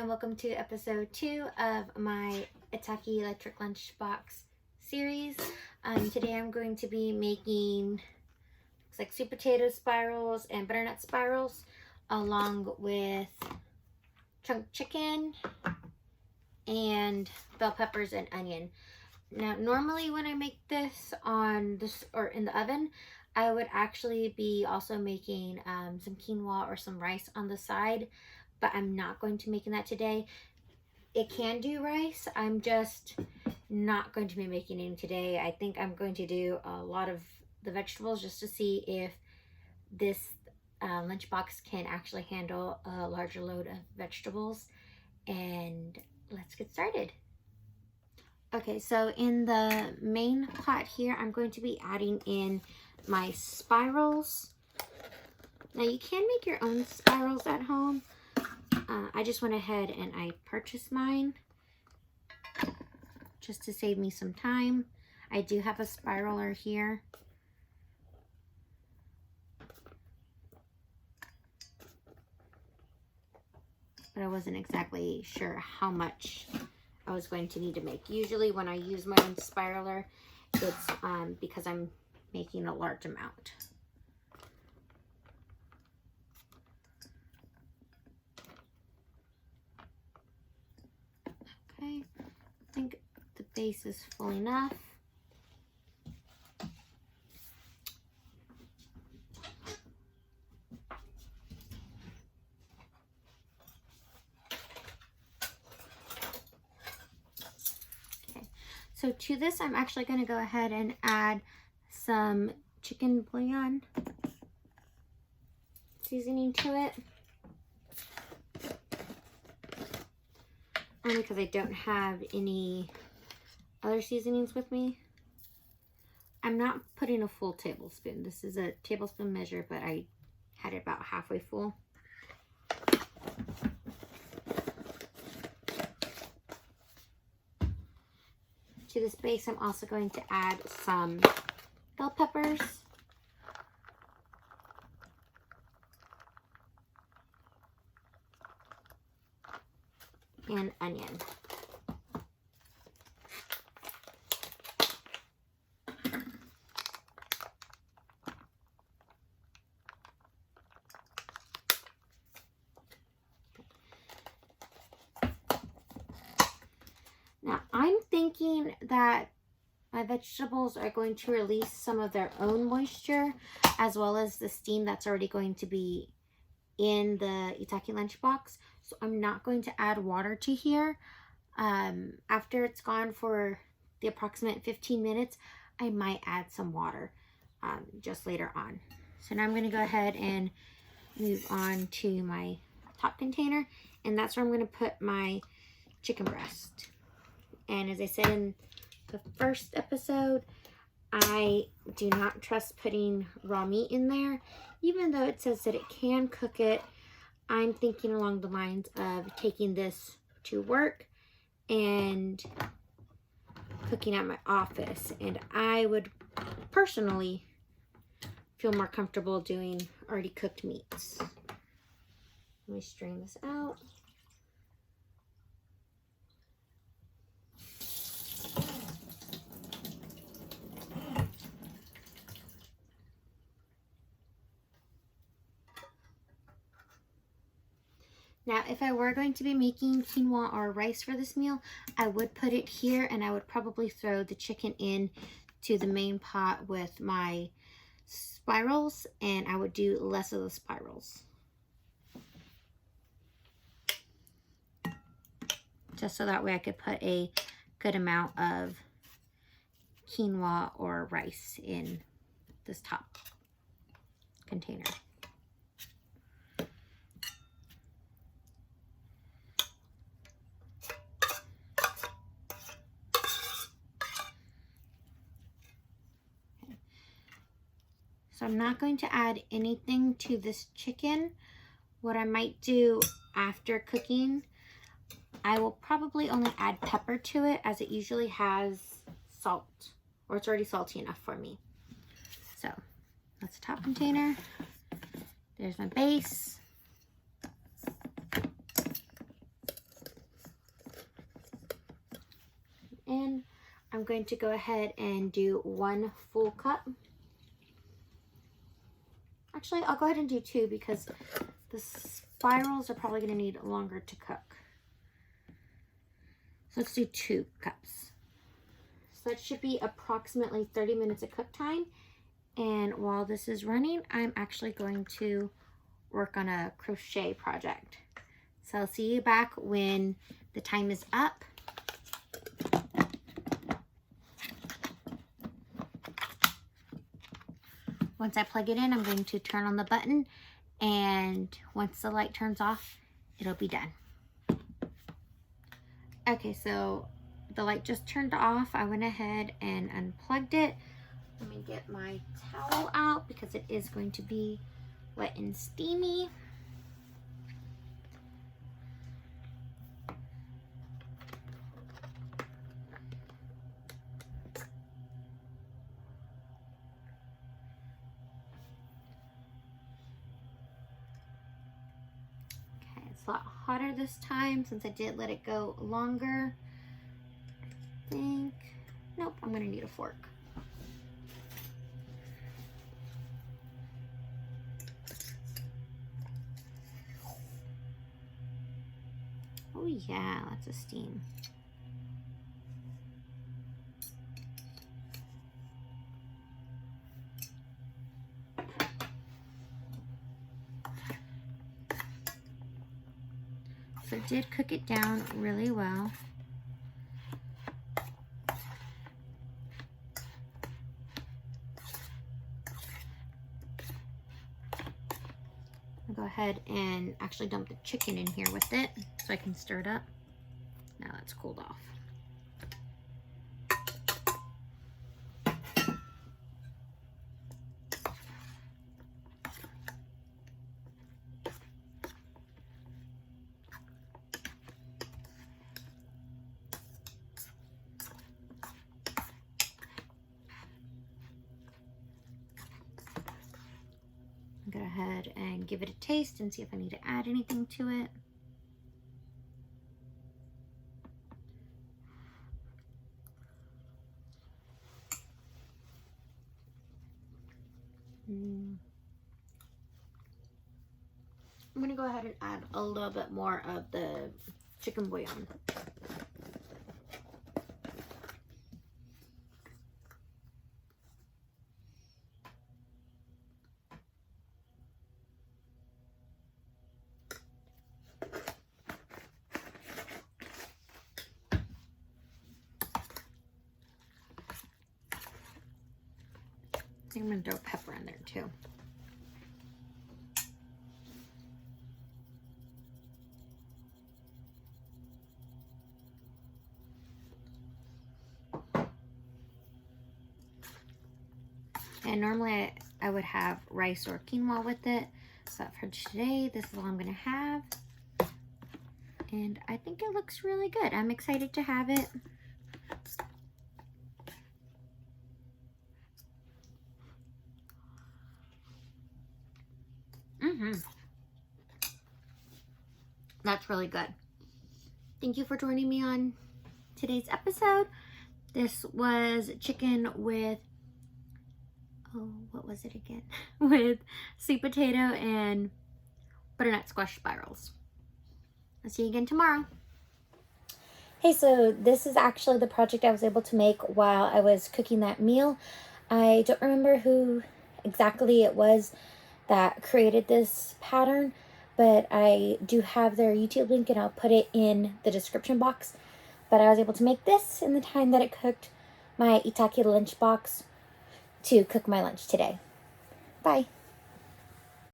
and welcome to episode 2 of my Itaki electric lunchbox series. Today I'm going to be making looks like sweet potato spirals and butternut spirals along with chunk chicken and bell peppers and onion. Now normally when I make this on this or in the oven, I would actually be also making some quinoa or some rice on the side, but I'm not going to be making that today. It can do rice. I'm just not going to be making any today. I think I'm going to do a lot of the vegetables just to see if this lunchbox can actually handle a larger load of vegetables. And let's get started. Okay, so in the main pot here, I'm going to be adding in my spirals. Now you can make your own spirals at home. I just went ahead and I purchased mine just to save me some time. I do have a spiraler here. But I wasn't exactly sure how much I was going to need to make. Usually when I use my own spiraler, it's because I'm making a large amount. Okay, I think the base is full enough. Okay, so to this, I'm actually going to go ahead and add some chicken bouillon seasoning to it. Only because I don't have any other seasonings with me. I'm not putting a full tablespoon. This is a tablespoon measure, but I had it about halfway full. To this base, I'm also going to add some bell peppers. And onion. Now I'm thinking that my vegetables are going to release some of their own moisture as well as the steam that's already going to be in the Itaki lunchbox. So I'm not going to add water to here. After it's gone for the approximate 15 minutes, I might add some water just later on. So now I'm going to go ahead and move on to my top container, and that's where I'm going to put my chicken breast. And as I said in the first episode, I do not trust putting raw meat in there. Even though it says that it can cook it, I'm thinking along the lines of taking this to work and cooking at my office. And I would personally feel more comfortable doing already cooked meats. Let me strain this out. Now, if I were going to be making quinoa or rice for this meal, I would put it here, and I would probably throw the chicken in to the main pot with my spirals, and I would do less of the spirals. Just so that way I could put a good amount of quinoa or rice in this top container. So I'm not going to add anything to this chicken. What I might do after cooking, I will probably only add pepper to it, as it usually has salt, or it's already salty enough for me. So that's the top container. There's my base. I'm going to go ahead and do 1 full cup. Actually, I'll go ahead and do 2 because the spirals are probably going to need longer to cook. So let's do 2 cups. So that should be approximately 30 minutes of cook time. And while this is running, I'm actually going to work on a crochet project. So I'll see you back when the time is up. Once I plug it in, I'm going to turn on the button, and once the light turns off, it'll be done. Okay, so the light just turned off. I went ahead and unplugged it. Let me get my towel out because it is going to be wet and steamy. Okay, it's a lot hotter this time since I did let it go longer. I think, nope, I'm gonna need a fork. Oh yeah, lots of steam. So it did cook it down really well. I'll go ahead and actually dump the chicken in here with it so I can stir it up. Now that's cooled off. Go ahead and give it a taste and see if I need to add anything to it. I'm going to go ahead and add a little bit more of the chicken bouillon. I think I'm going to throw pepper in there too. And normally I would have rice or quinoa with it, but for today, this is all I'm going to have. And I think it looks really good. I'm excited to have it. That's really good. Thank you for joining me on today's episode. This was chicken with, oh, what was it again? With sweet potato and butternut squash spirals. I'll see you again tomorrow. Hey, so this is actually the project I was able to make while I was cooking that meal. I don't remember who exactly it was that created this pattern, but I do have their YouTube link and I'll put it in the description box. But I was able to make this in the time that it cooked my Itaki lunchbox to cook my lunch today. Bye.